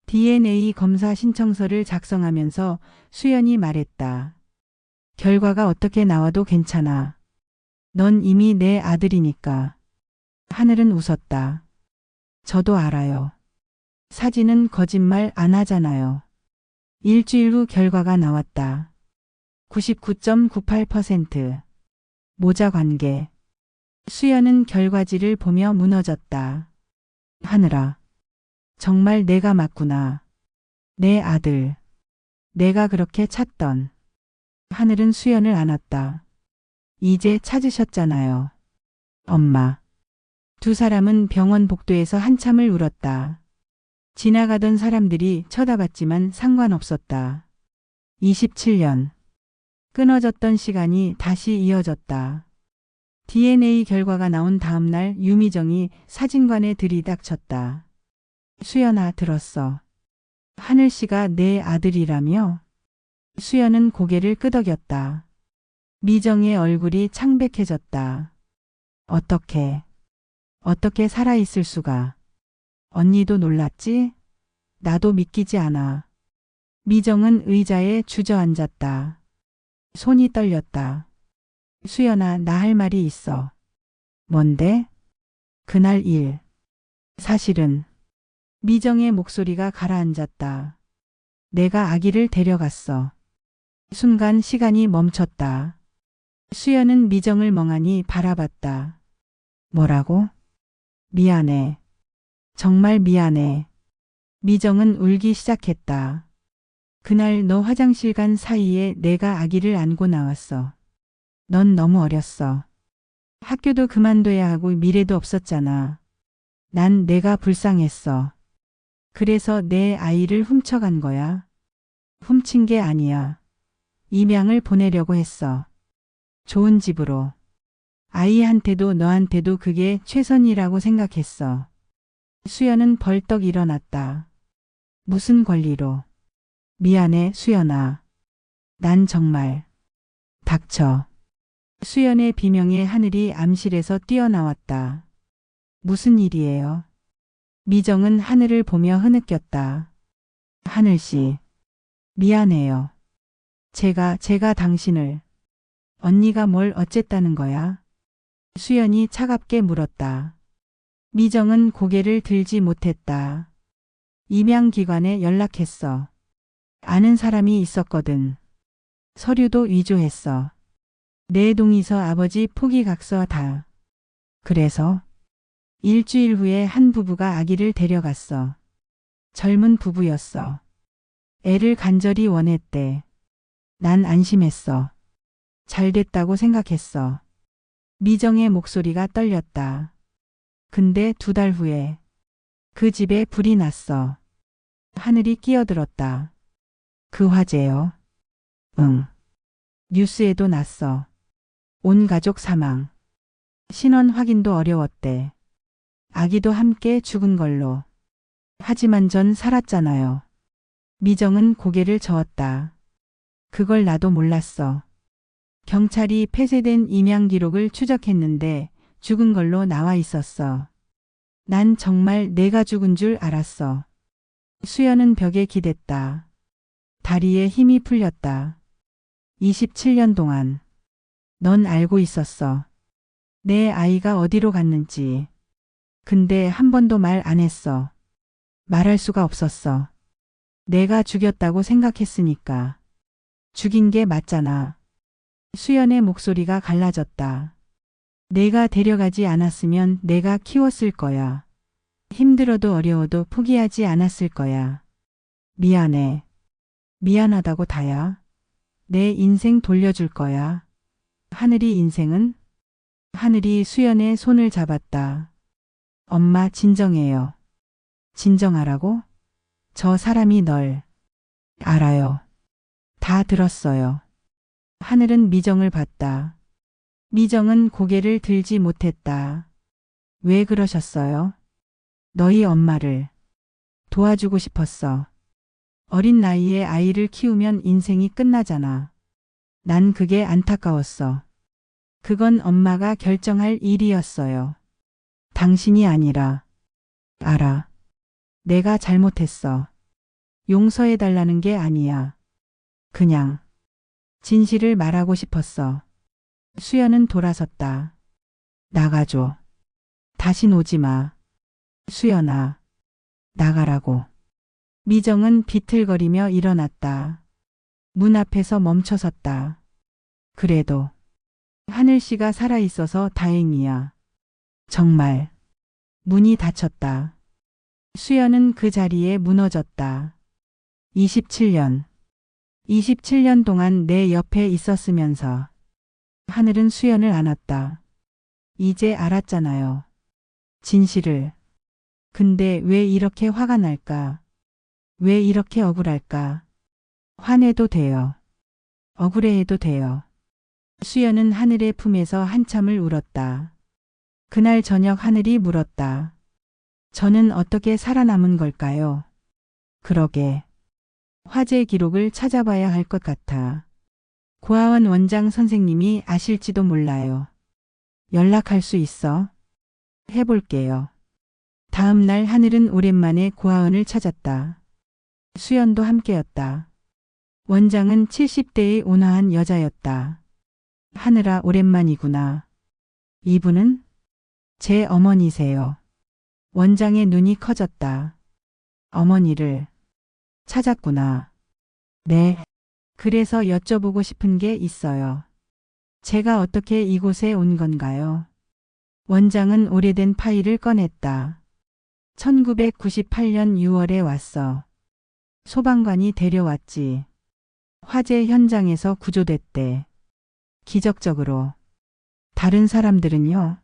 DNA 검사 신청서를 작성하면서 수연이 말했다. 결과가 어떻게 나와도 괜찮아. 넌 이미 내 아들이니까. 하늘은 웃었다. 저도 알아요. 사진은 거짓말 안 하잖아요. 일주일 후 결과가 나왔다. 99.98%. 모자 관계. 수연은 결과지를 보며 무너졌다. 하늘아. 정말 내가 맞구나. 내 아들. 내가 그렇게 찾던. 하늘은 수연을 안았다. 이제 찾으셨잖아요. 엄마. 두 사람은 병원 복도에서 한참을 울었다. 지나가던 사람들이 쳐다봤지만 상관없었다. 27년. 끊어졌던 시간이 다시 이어졌다. DNA 결과가 나온 다음 날 유미정이 사진관에 들이닥쳤다. 수연아, 들었어. 하늘 씨가 내 아들이라며? 수연은 고개를 끄덕였다. 미정의 얼굴이 창백해졌다. 어떻게 살아있을 수가. 언니도 놀랐지? 나도 믿기지 않아. 미정은 의자에 주저앉았다. 손이 떨렸다. 수연아, 나 할 말이 있어. 뭔데? 그날 일. 사실은. 미정의 목소리가 가라앉았다. 내가 아기를 데려갔어. 순간 시간이 멈췄다. 수연은 미정을 멍하니 바라봤다. 뭐라고? 미안해. 정말 미안해. 미정은 울기 시작했다. 그날 너 화장실 간 사이에 내가 아기를 안고 나왔어. 넌 너무 어렸어. 학교도 그만둬야 하고 미래도 없었잖아. 난 내가 불쌍했어. 그래서 내 아이를 훔쳐간 거야. 훔친 게 아니야. 입양을 보내려고 했어. 좋은 집으로. 아이한테도 너한테도 그게 최선이라고 생각했어. 수연은 벌떡 일어났다. 무슨 권리로? 미안해, 수연아. 난 정말. 닥쳐. 수연의 비명에 하늘이 암실에서 뛰어나왔다. 무슨 일이에요? 미정은 하늘을 보며 흐느꼈다. 하늘씨. 미안해요. 제가 당신을. 언니가 뭘 어쨌다는 거야? 수연이 차갑게 물었다. 미정은 고개를 들지 못했다. 입양기관에 연락했어. 아는 사람이 있었거든. 서류도 위조했어. 내 동의서 아버지 포기각서 다. 그래서 일주일 후에 한 부부가 아기를 데려갔어. 젊은 부부였어. 애를 간절히 원했대. 난 안심했어. 잘 됐다고 생각했어. 미정의 목소리가 떨렸다. 근데 2달 후에 그 집에 불이 났어. 하늘이 끼어들었다. 그 화재요? 응. 뉴스에도 났어. 온 가족 사망. 신원 확인도 어려웠대. 아기도 함께 죽은 걸로. 하지만 전 살았잖아요. 미정은 고개를 저었다. 그걸 나도 몰랐어. 경찰이 폐쇄된 임양 기록을 추적했는데 죽은 걸로 나와 있었어. 난 정말 내가 죽은 줄 알았어. 수연은 벽에 기댔다. 다리에 힘이 풀렸다. 27년 동안 넌 알고 있었어. 내 아이가 어디로 갔는지. 근데 한 번도 말 안 했어. 말할 수가 없었어. 내가 죽였다고 생각했으니까. 죽인 게 맞잖아. 수연의 목소리가 갈라졌다. 내가 데려가지 않았으면 내가 키웠을 거야. 힘들어도 어려워도 포기하지 않았을 거야. 미안해. 미안하다고 다야. 내 인생 돌려줄 거야. 하늘이 인생은? 하늘이 수연의 손을 잡았다. 엄마 진정해요. 진정하라고? 저 사람이 널 알아요. 다 들었어요. 하늘은 미정을 봤다. 미정은 고개를 들지 못했다. 왜 그러셨어요? 너희 엄마를 도와주고 싶었어. 어린 나이에 아이를 키우면 인생이 끝나잖아. 난 그게 안타까웠어. 그건 엄마가 결정할 일이었어요. 당신이 아니라. 알아. 내가 잘못했어. 용서해달라는 게 아니야. 그냥 진실을 말하고 싶었어. 수연은 돌아섰다. 나가줘. 다신 오지 마. 수연아. 나가라고. 미정은 비틀거리며 일어났다. 문 앞에서 멈춰섰다. 그래도 하늘씨가 살아있어서 다행이야. 정말. 문이 닫혔다. 수연은 그 자리에 무너졌다. 27년. 27년 동안 내 옆에 있었으면서. 하늘은 수연을 안았다. 이제 알았잖아요. 진실을. 근데 왜 이렇게 화가 날까? 왜 이렇게 억울할까? 화내도 돼요. 억울해해도 돼요. 수연은 하늘의 품에서 한참을 울었다. 그날 저녁 하늘이 물었다. 저는 어떻게 살아남은 걸까요? 그러게. 화재 기록을 찾아봐야 할 것 같아. 고아원 원장 선생님이 아실지도 몰라요. 연락할 수 있어? 해볼게요. 다음 날 하늘은 오랜만에 고아원을 찾았다. 수연도 함께였다. 원장은 70대의 온화한 여자였다. 하늘아, 오랜만이구나. 이분은? 제 어머니세요. 원장의 눈이 커졌다. 어머니를 찾았구나. 네. 그래서 여쭤보고 싶은 게 있어요. 제가 어떻게 이곳에 온 건가요? 원장은 오래된 파일을 꺼냈다. 1998년 6월에 왔어. 소방관이 데려왔지. 화재 현장에서 구조됐대. 기적적으로. 다른 사람들은요?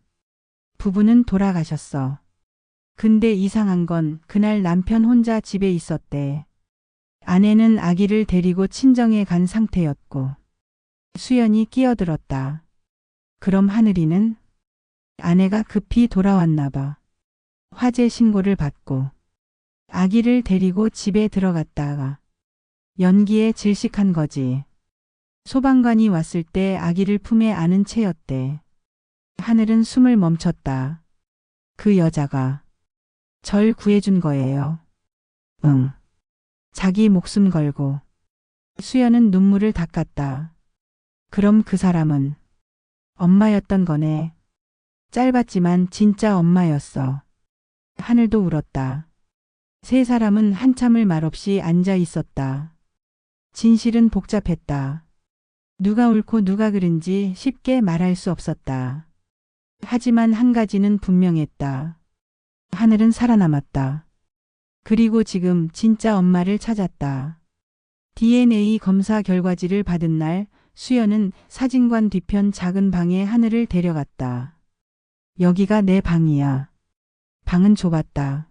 부부는 돌아가셨어. 근데 이상한 건 그날 남편 혼자 집에 있었대. 아내는 아기를 데리고 친정에 간 상태였고 수연이 끼어들었다. 그럼 하늘이는? 아내가 급히 돌아왔나 봐. 화재 신고를 받고 아기를 데리고 집에 들어갔다가 연기에 질식한 거지. 소방관이 왔을 때 아기를 품에 안은 채였대. 하늘은 숨을 멈췄다. 그 여자가 절 구해준 거예요. 응. 자기 목숨 걸고. 수연은 눈물을 닦았다. 그럼 그 사람은 엄마였던 거네. 짧았지만 진짜 엄마였어. 하늘도 울었다. 세 사람은 한참을 말없이 앉아 있었다. 진실은 복잡했다. 누가 옳고 누가 그른지 쉽게 말할 수 없었다. 하지만 한 가지는 분명했다. 하늘은 살아남았다. 그리고 지금 진짜 엄마를 찾았다. DNA 검사 결과지를 받은 날 수연은 사진관 뒤편 작은 방에 하늘을 데려갔다. 여기가 내 방이야. 방은 좁았다.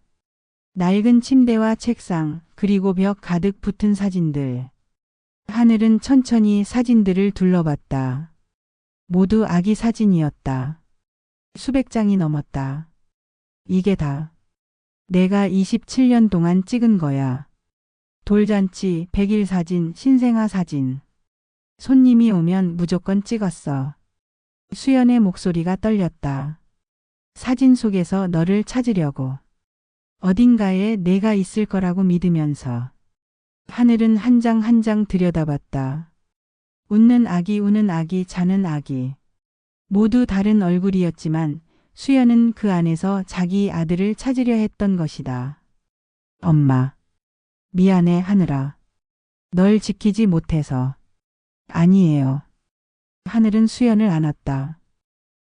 낡은 침대와 책상, 그리고 벽 가득 붙은 사진들. 하늘은 천천히 사진들을 둘러봤다. 모두 아기 사진이었다. 수백 장이 넘었다. 이게 다 내가 27년 동안 찍은 거야. 돌잔치, 100일 사진, 신생아 사진. 손님이 오면 무조건 찍었어. 수연의 목소리가 떨렸다. 사진 속에서 너를 찾으려고. 어딘가에 내가 있을 거라고 믿으면서. 하늘은 한 장 한 장 들여다봤다. 웃는 아기, 우는 아기, 자는 아기. 모두 다른 얼굴이었지만 수연은 그 안에서 자기 아들을 찾으려 했던 것이다. 엄마. 미안해 하늘아. 널 지키지 못해서. 아니에요. 하늘은 수연을 안았다.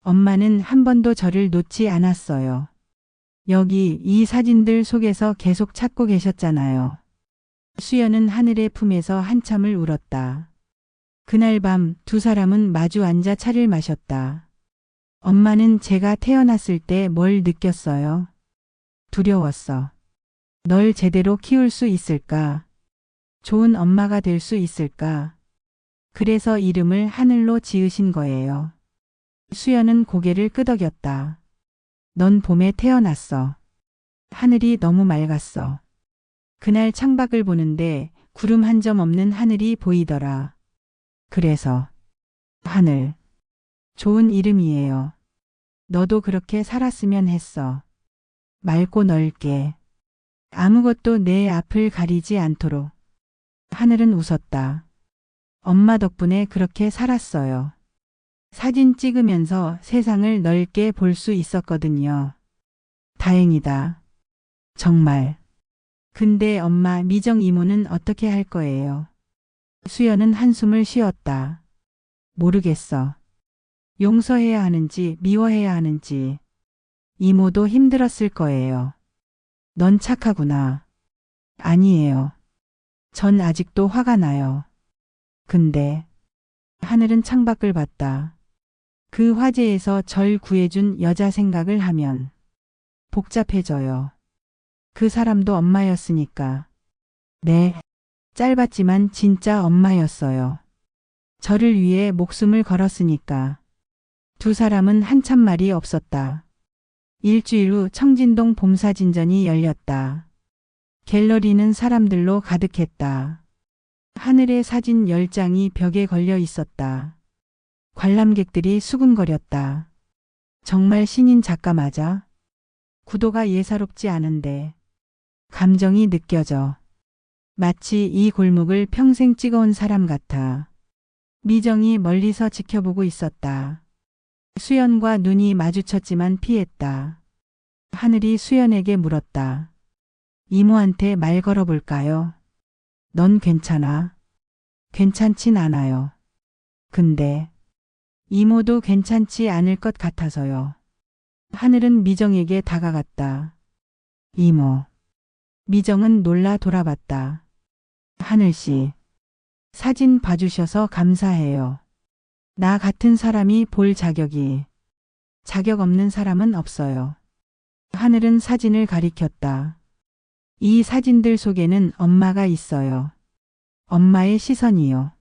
엄마는 한 번도 저를 놓지 않았어요. 여기 이 사진들 속에서 계속 찾고 계셨잖아요. 수연은 하늘의 품에서 한참을 울었다. 그날 밤 두 사람은 마주 앉아 차를 마셨다. 엄마는 제가 태어났을 때 뭘 느꼈어요? 두려웠어. 널 제대로 키울 수 있을까? 좋은 엄마가 될 수 있을까? 그래서 이름을 하늘로 지으신 거예요. 수연은 고개를 끄덕였다. 넌 봄에 태어났어. 하늘이 너무 맑았어. 그날 창밖을 보는데 구름 한 점 없는 하늘이 보이더라. 그래서 하늘. 좋은 이름이에요. 너도 그렇게 살았으면 했어. 맑고 넓게. 아무것도 내 앞을 가리지 않도록. 하늘은 웃었다. 엄마 덕분에 그렇게 살았어요. 사진 찍으면서 세상을 넓게 볼 수 있었거든요. 다행이다. 정말. 근데 엄마 미정 이모는 어떻게 할 거예요? 수연은 한숨을 쉬었다. 모르겠어. 용서해야 하는지 미워해야 하는지. 이모도 힘들었을 거예요. 넌 착하구나. 아니에요. 전 아직도 화가 나요. 근데 하늘은 창밖을 봤다. 그 화재에서 절 구해준 여자 생각을 하면 복잡해져요. 그 사람도 엄마였으니까. 네. 짧았지만 진짜 엄마였어요. 저를 위해 목숨을 걸었으니까. 두 사람은 한참 말이 없었다. 일주일 후 청진동 봄사진전이 열렸다. 갤러리는 사람들로 가득했다. 하늘의 사진 10장이 벽에 걸려 있었다. 관람객들이 수군거렸다. 정말 신인 작가 맞아? 구도가 예사롭지 않은데. 감정이 느껴져. 마치 이 골목을 평생 찍어온 사람 같아. 미정이 멀리서 지켜보고 있었다. 수연과 눈이 마주쳤지만 피했다. 하늘이 수연에게 물었다. 이모한테 말 걸어볼까요? 넌 괜찮아? 괜찮진 않아요. 근데 이모도 괜찮지 않을 것 같아서요. 하늘은 미정에게 다가갔다. 이모. 미정은 놀라 돌아봤다. 하늘씨. 사진 봐주셔서 감사해요. 나 같은 사람이 볼 자격 없는 사람은 없어요. 하늘은 사진을 가리켰다. 이 사진들 속에는 엄마가 있어요. 엄마의 시선이요.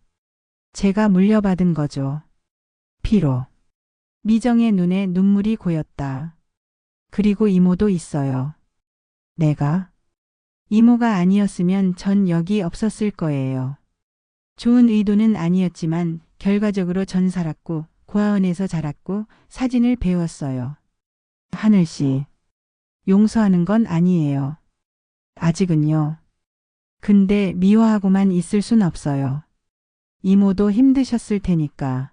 제가 물려받은 거죠. 피로. 미정의 눈에 눈물이 고였다. 그리고 이모도 있어요. 내가 이모가 아니었으면 전 여기 없었을 거예요. 좋은 의도는 아니었지만 결과적으로 전 살았고 고아원에서 자랐고 사진을 배웠어요. 하늘씨, 용서하는 건 아니에요. 아직은요. 근데 미워하고만 있을 순 없어요. 이모도 힘드셨을 테니까.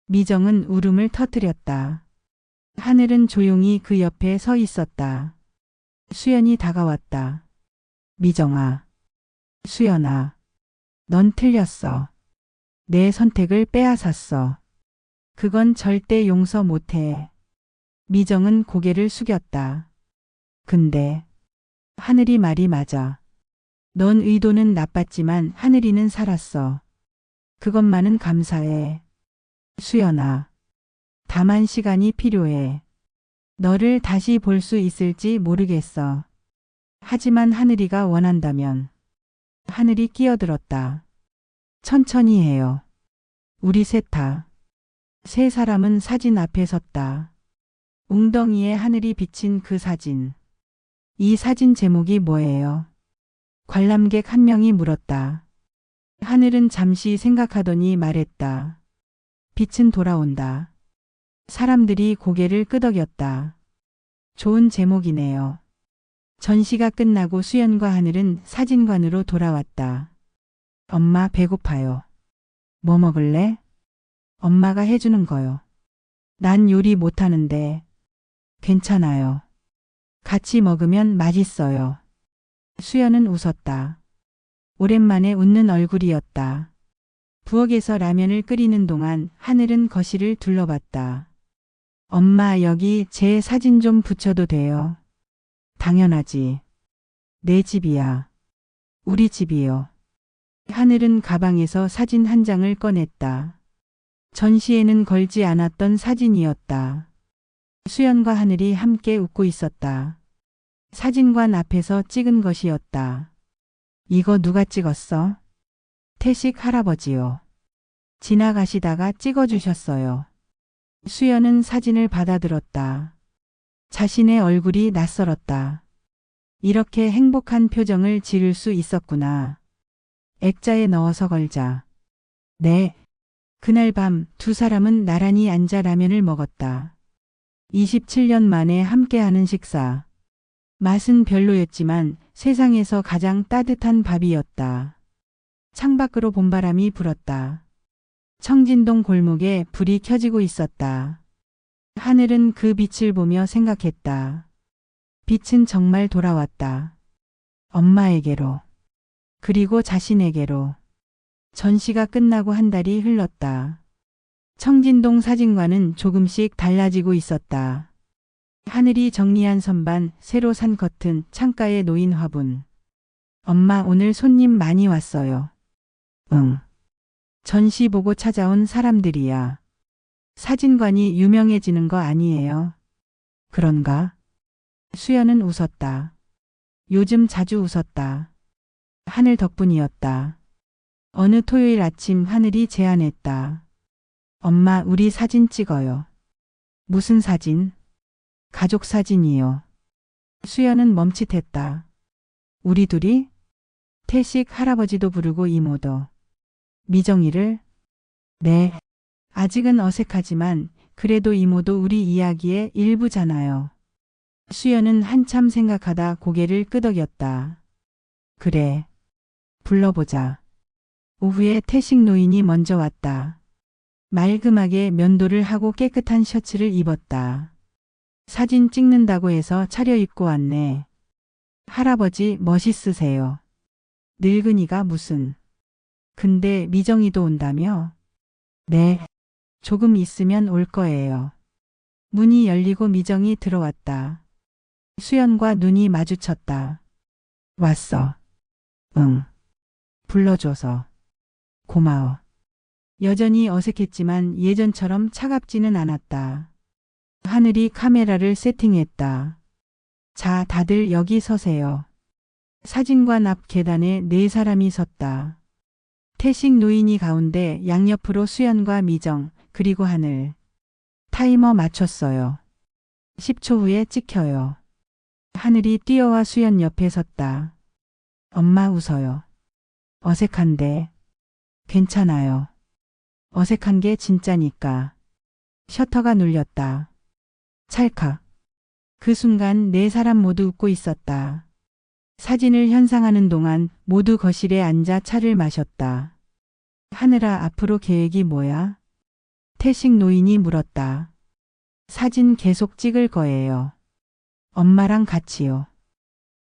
미정은 울음을 터뜨렸다. 하늘은 조용히 그 옆에 서 있었다. 수연이 다가왔다. 미정아. 수연아. 넌 틀렸어. 내 선택을 빼앗았어. 그건 절대 용서 못해. 미정은 고개를 숙였다. 근데 하늘이 말이 맞아. 넌 의도는 나빴지만 하늘이는 살았어. 그것만은 감사해. 수연아. 다만 시간이 필요해. 너를 다시 볼 수 있을지 모르겠어. 하지만 하늘이가 원한다면. 하늘이 끼어들었다. 천천히 해요. 우리 셋 다. 세 사람은 사진 앞에 섰다. 웅덩이에 하늘이 비친 그 사진. 이 사진 제목이 뭐예요? 관람객 한 명이 물었다. 하늘은 잠시 생각하더니 말했다. 빛은 돌아온다. 사람들이 고개를 끄덕였다. 좋은 제목이네요. 전시가 끝나고 수연과 하늘은 사진관으로 돌아왔다. 엄마 배고파요. 뭐 먹을래? 엄마가 해주는 거요. 난 요리 못하는데. 괜찮아요. 같이 먹으면 맛있어요. 수연은 웃었다. 오랜만에 웃는 얼굴이었다. 부엌에서 라면을 끓이는 동안 하늘은 거실을 둘러봤다. 엄마 여기 제 사진 좀 붙여도 돼요? 당연하지. 내 집이야. 우리 집이요. 하늘은 가방에서 사진 한 장을 꺼냈다. 전시에는 걸지 않았던 사진이었다. 수연과 하늘이 함께 웃고 있었다. 사진관 앞에서 찍은 것이었다. 이거 누가 찍었어? 태식 할아버지요. 지나가시다가 찍어주셨어요. 수연은 사진을 받아들었다. 자신의 얼굴이 낯설었다. 이렇게 행복한 표정을 지을 수 있었구나. 액자에 넣어서 걸자. 네. 그날 밤 두 사람은 나란히 앉아 라면을 먹었다. 27년 만에 함께하는 식사. 맛은 별로였지만 세상에서 가장 따뜻한 밥이었다. 창밖으로 봄바람이 불었다. 청진동 골목에 불이 켜지고 있었다. 하늘은 그 빛을 보며 생각했다. 빛은 정말 돌아왔다. 엄마에게로. 그리고 자신에게로. 전시가 끝나고 한 달이 흘렀다. 청진동 사진관은 조금씩 달라지고 있었다. 하늘이 정리한 선반, 새로 산 커튼, 창가에 놓인 화분. 엄마 오늘 손님 많이 왔어요. 응. 전시 보고 찾아온 사람들이야. 사진관이 유명해지는 거 아니에요? 그런가? 수연은 웃었다. 요즘 자주 웃었다. 하늘 덕분이었다. 어느 토요일 아침 하늘이 제안했다. 엄마 우리 사진 찍어요. 무슨 사진? 가족 사진이요. 수연은 멈칫했다. 우리 둘이? 태식 할아버지도 부르고 이모도. 미정이를? 네. 아직은 어색하지만 그래도 이모도 우리 이야기의 일부잖아요. 수연은 한참 생각하다 고개를 끄덕였다. 그래. 불러보자. 오후에 태식 노인이 먼저 왔다. 말끔하게 면도를 하고 깨끗한 셔츠를 입었다. 사진 찍는다고 해서 차려입고 왔네. 할아버지 멋있으세요. 늙은이가 무슨. 근데 미정이도 온다며? 네. 조금 있으면 올 거예요. 문이 열리고 미정이 들어왔다. 수연과 눈이 마주쳤다. 왔어. 응. 불러줘서. 고마워. 여전히 어색했지만 예전처럼 차갑지는 않았다. 하늘이 카메라를 세팅했다. 자, 다들 여기 서세요. 사진관 앞 계단에 네 사람이 섰다. 태식 노인이 가운데, 양옆으로 수연과 미정, 그리고 하늘. 타이머 맞췄어요. 10초 후에 찍혀요. 하늘이 뛰어와 수연 옆에 섰다. 엄마 웃어요. 어색한데. 괜찮아요. 어색한 게 진짜니까. 셔터가 눌렸다. 찰칵. 그 순간 네 사람 모두 웃고 있었다. 사진을 현상하는 동안 모두 거실에 앉아 차를 마셨다. 하늘아, 앞으로 계획이 뭐야? 태식 노인이 물었다. 사진 계속 찍을 거예요. 엄마랑 같이요.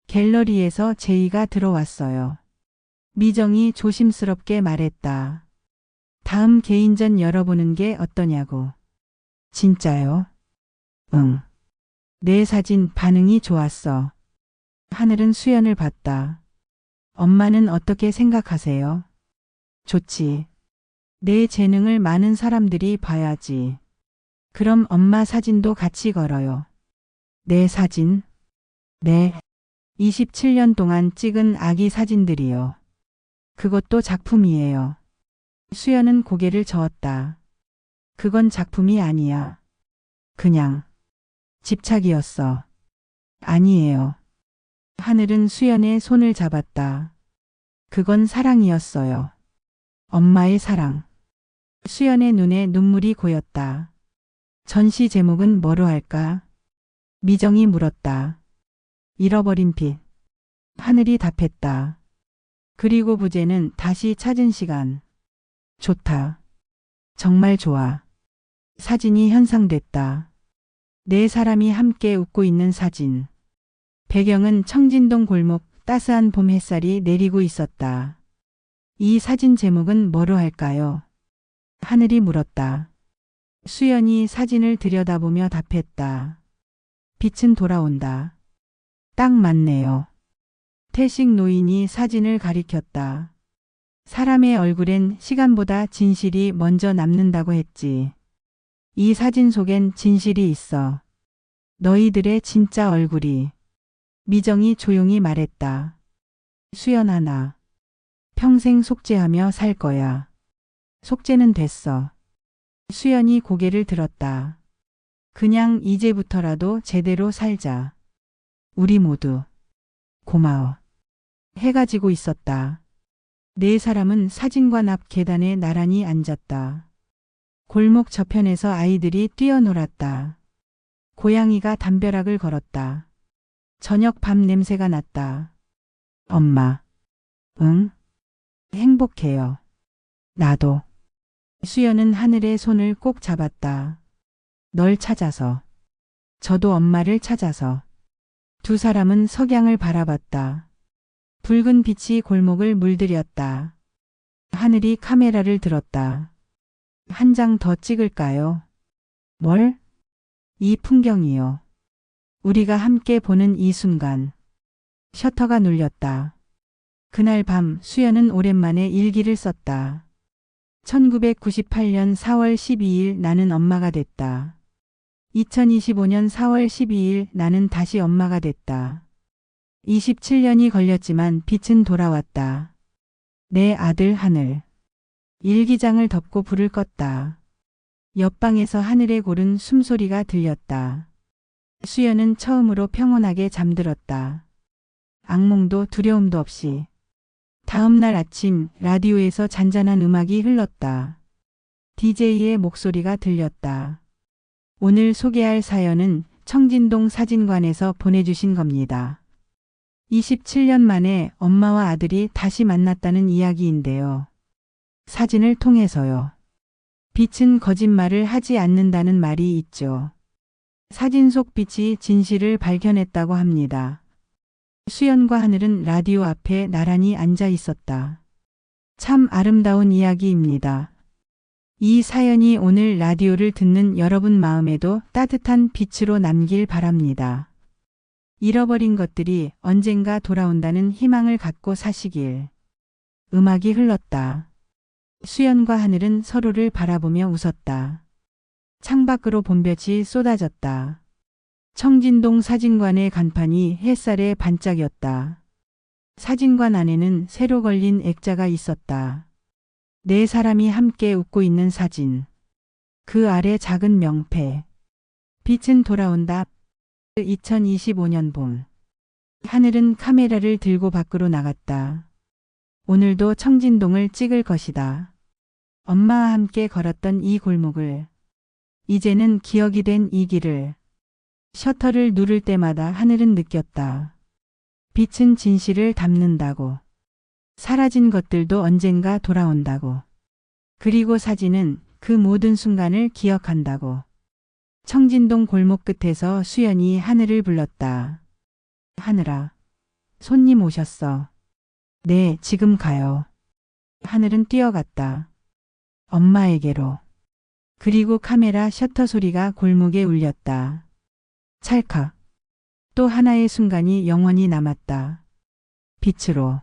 갤러리에서 제이가 들어왔어요. 미정이 조심스럽게 말했다. 다음 개인전 열어보는 게 어떠냐고. 진짜요? 응. 내 사진 반응이 좋았어. 하늘은 수연을 봤다. 엄마는 어떻게 생각하세요? 좋지. 내 재능을 많은 사람들이 봐야지. 그럼 엄마 사진도 같이 걸어요. 내 사진? 네. 27년 동안 찍은 아기 사진들이요. 그것도 작품이에요. 수연은 고개를 저었다. 그건 작품이 아니야. 그냥 집착이었어. 아니에요. 하늘은 수연의 손을 잡았다. 그건 사랑이었어요. 엄마의 사랑. 수연의 눈에 눈물이 고였다. 전시 제목은 뭐로 할까? 미정이 물었다. 잃어버린 빛. 하늘이 답했다. 그리고 부제는 다시 찾은 시간. 좋다. 정말 좋아. 사진이 현상됐다. 네 사람이 함께 웃고 있는 사진. 배경은 청진동 골목, 따스한 봄 햇살이 내리고 있었다. 이 사진 제목은 뭐로 할까요? 하늘이 물었다. 수연이 사진을 들여다보며 답했다. 빛은 돌아온다. 딱 맞네요. 태식 노인이 사진을 가리켰다. 사람의 얼굴엔 시간보다 진실이 먼저 남는다고 했지. 이 사진 속엔 진실이 있어. 너희들의 진짜 얼굴이. 미정이 조용히 말했다. 수연아, 나 평생 속죄하며 살 거야. 속죄는 됐어. 수연이 고개를 들었다. 그냥 이제부터라도 제대로 살자. 우리 모두. 고마워. 해가 지고 있었다. 네 사람은 사진관 앞 계단에 나란히 앉았다. 골목 저편에서 아이들이 뛰어놀았다. 고양이가 담벼락을 걸었다. 저녁 밥 냄새가 났다. 엄마. 응? 행복해요. 나도. 수연은 하늘의 손을 꼭 잡았다. 널 찾아서. 저도 엄마를 찾아서. 두 사람은 석양을 바라봤다. 붉은 빛이 골목을 물들였다. 하늘이 카메라를 들었다. 한 장 더 찍을까요? 뭘? 이 풍경이요. 우리가 함께 보는 이 순간. 셔터가 눌렸다. 그날 밤 수연은 오랜만에 일기를 썼다. 1998년 4월 12일 나는 엄마가 됐다. 2025년 4월 12일 나는 다시 엄마가 됐다. 27년이 걸렸지만 빛은 돌아왔다. 내 아들 하늘. 일기장을 덮고 불을 껐다. 옆방에서 하늘의 고른 숨소리가 들렸다. 수연은 처음으로 평온하게 잠들었다. 악몽도 두려움도 없이. 다음 날 아침 라디오에서 잔잔한 음악이 흘렀다. DJ의 목소리가 들렸다. 오늘 소개할 사연은 청진동 사진관에서 보내주신 겁니다. 27년 만에 엄마와 아들이 다시 만났다는 이야기인데요. 사진을 통해서요. 빛은 거짓말을 하지 않는다는 말이 있죠. 사진 속 빛이 진실을 발견했다고 합니다. 수연과 하늘은 라디오 앞에 나란히 앉아 있었다. 참 아름다운 이야기입니다. 이 사연이 오늘 라디오를 듣는 여러분 마음에도 따뜻한 빛으로 남길 바랍니다. 잃어버린 것들이 언젠가 돌아온다는 희망을 갖고 사시길. 음악이 흘렀다. 수연과 하늘은 서로를 바라보며 웃었다. 창밖으로 봄볕이 쏟아졌다. 청진동 사진관의 간판이 햇살에 반짝였다. 사진관 안에는 새로 걸린 액자가 있었다. 네 사람이 함께 웃고 있는 사진. 그 아래 작은 명패. 빛은 돌아온다. 2025년 봄. 하늘은 카메라를 들고 밖으로 나갔다. 오늘도 청진동을 찍을 것이다. 엄마와 함께 걸었던 이 골목을. 이제는 기억이 된 이 길을. 셔터를 누를 때마다 하늘은 느꼈다. 빛은 진실을 담는다고. 사라진 것들도 언젠가 돌아온다고. 그리고 사진은 그 모든 순간을 기억한다고. 청진동 골목 끝에서 수연이 하늘을 불렀다. 하늘아, 손님 오셨어. 네, 지금 가요. 하늘은 뛰어갔다. 엄마에게로. 그리고 카메라 셔터 소리가 골목에 울렸다. 찰칵. 또 하나의 순간이 영원히 남았다. 빛으로.